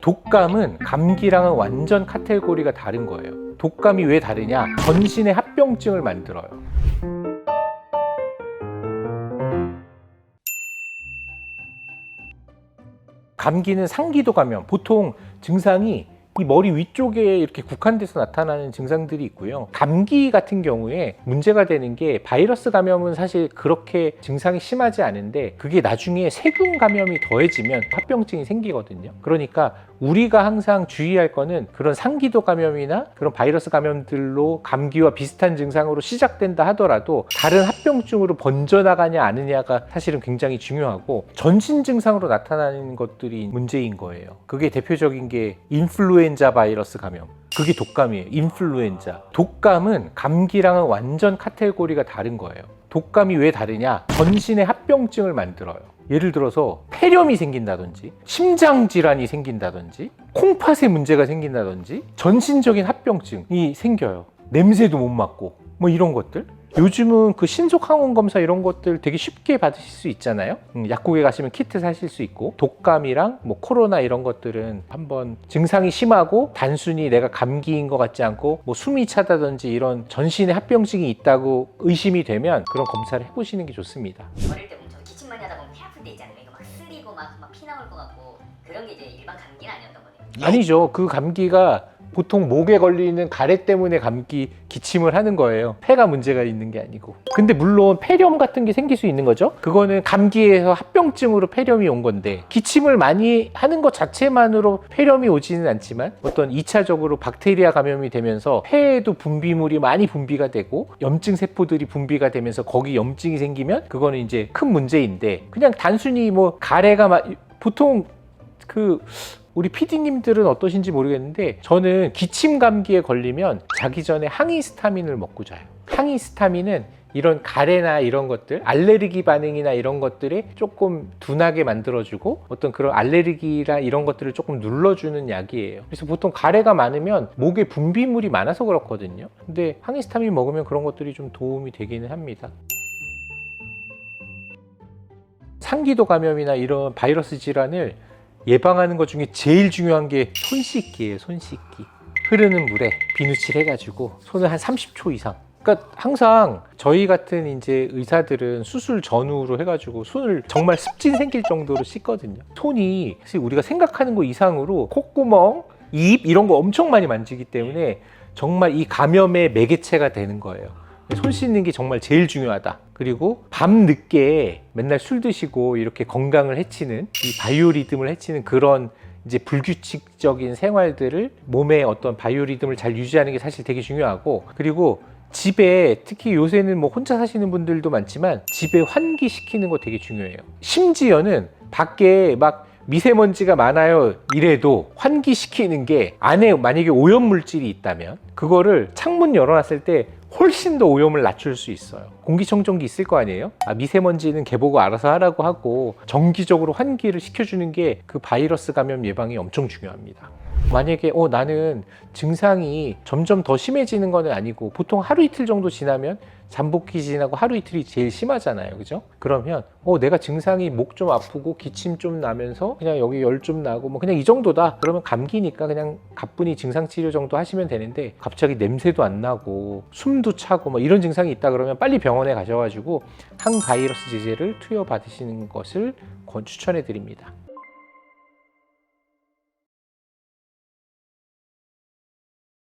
독감은 감기랑은 완전 카테고리가 다른 거예요. 독감이 왜 다르냐? 전신의 합병증을 만들어요. 감기는 상기도 감염, 보통 증상이 이 머리 위쪽에 이렇게 국한돼서 나타나는 증상들이 있고요. 감기 같은 경우에 문제가 되는 게 바이러스 감염은 사실 그렇게 증상이 심하지 않은데 그게 나중에 세균 감염이 더해지면 합병증이 생기거든요. 그러니까 우리가 항상 주의할 거는 그런 상기도 감염이나 그런 바이러스 감염들로 감기와 비슷한 증상으로 시작된다 하더라도 다른 합병증으로 번져나가냐 아느냐가 사실은 굉장히 중요하고 전신 증상으로 나타나는 것들이 문제인 거예요. 그게 대표적인 게 인플루엔자 바이러스 감염. 그게 독감이에요. 인플루엔자. 독감은 감기랑은 완전 카테고리가 다른 거예요. 독감이 왜 다르냐? 전신의 합병증을 만들어요. 예를 들어서 폐렴이 생긴다든지 심장질환이 생긴다든지 콩팥에 문제가 생긴다든지 전신적인 합병증이 생겨요. 냄새도 못 맡고 뭐 이런 것들. 요즘은 그 신속 항원 검사 이런 것들 되게 쉽게 받으실 수 있잖아요. 약국에 가시면 키트 사실 수 있고 독감이랑 뭐 코로나 이런 것들은 한번 증상이 심하고 단순히 내가 감기인 것 같지 않고 뭐 숨이 차다든지 이런 전신에 합병증이 있다고 의심이 되면 그런 검사를 해보시는 게 좋습니다. 어릴 때부터 기침 많이 하다 보면 폐 아플 때 있잖아요. 이거 막 쓰리고 막 피 나올 것 같고 그런 게 이제 일반 감기는 아니었던 거네요. 아니죠. 그 감기가 보통 목에 걸리는 가래 때문에 감기 기침을 하는 거예요. 폐가 문제가 있는 게 아니고. 근데 물론 폐렴 같은 게 생길 수 있는 거죠. 그거는 감기에서 합병증으로 폐렴이 온 건데 기침을 많이 하는 것 자체만으로 폐렴이 오지는 않지만 어떤 2차적으로 박테리아 감염이 되면서 폐에도 분비물이 많이 분비가 되고 염증 세포들이 분비가 되면서 거기 염증이 생기면 그거는 이제 큰 문제인데 그냥 단순히 뭐 가래가 보통 우리 PD님들은 어떠신지 모르겠는데 저는 기침 감기에 걸리면 자기 전에 항히스타민을 먹고 자요. 항히스타민은 이런 가래나 이런 것들, 알레르기 반응이나 이런 것들에 조금 둔하게 만들어주고 어떤 그런 알레르기나 이런 것들을 조금 눌러주는 약이에요. 그래서 보통 가래가 많으면 목에 분비물이 많아서 그렇거든요. 근데 항히스타민 먹으면 그런 것들이 좀 도움이 되기는 합니다. 상기도 감염이나 이런 바이러스 질환을 예방하는 것 중에 제일 중요한 게 손 씻기예요. 손 씻기. 흐르는 물에 비누칠 해가지고 손을 한 30초 이상. 그러니까 항상 저희 같은 이제 의사들은 수술 전후로 해가지고 손을 정말 습진 생길 정도로 씻거든요. 손이 사실 우리가 생각하는 것 이상으로 콧구멍, 입 이런 거 엄청 많이 만지기 때문에 정말 이 감염의 매개체가 되는 거예요. 손 씻는 게 정말 제일 중요하다. 그리고 밤 늦게 맨날 술 드시고 이렇게 건강을 해치는 이 바이오리듬을 해치는 그런 이제 불규칙적인 생활들을 몸의 어떤 바이오리듬을 잘 유지하는 게 사실 되게 중요하고 그리고 집에 특히 요새는 뭐 혼자 사시는 분들도 많지만 집에 환기시키는 거 되게 중요해요. 심지어는 밖에 막 미세먼지가 많아요 이래도 환기시키는 게 안에 만약에 오염물질이 있다면 그거를 창문 열어놨을 때 훨씬 더 오염을 낮출 수 있어요. 공기청정기 있을 거 아니에요? 미세먼지는 걔보고 알아서 하라고 하고 정기적으로 환기를 시켜주는 게 그 바이러스 감염 예방이 엄청 중요합니다. 만약에 나는 증상이 점점 더 심해지는 건 아니고 보통 하루 이틀 정도 지나면 잠복기 지나고 하루 이틀이 제일 심하잖아요. 그죠? 그러면 내가 증상이 목 좀 아프고 기침 좀 나면서 그냥 여기 열 좀 나고 뭐 그냥 이 정도다. 그러면 감기니까 그냥 가뿐히 증상 치료 정도 하시면 되는데 갑자기 냄새도 안 나고 숨도 차고 뭐 이런 증상이 있다 그러면 빨리 병원에 가셔가지고 항바이러스 제제를 투여 받으시는 것을 추천해 드립니다.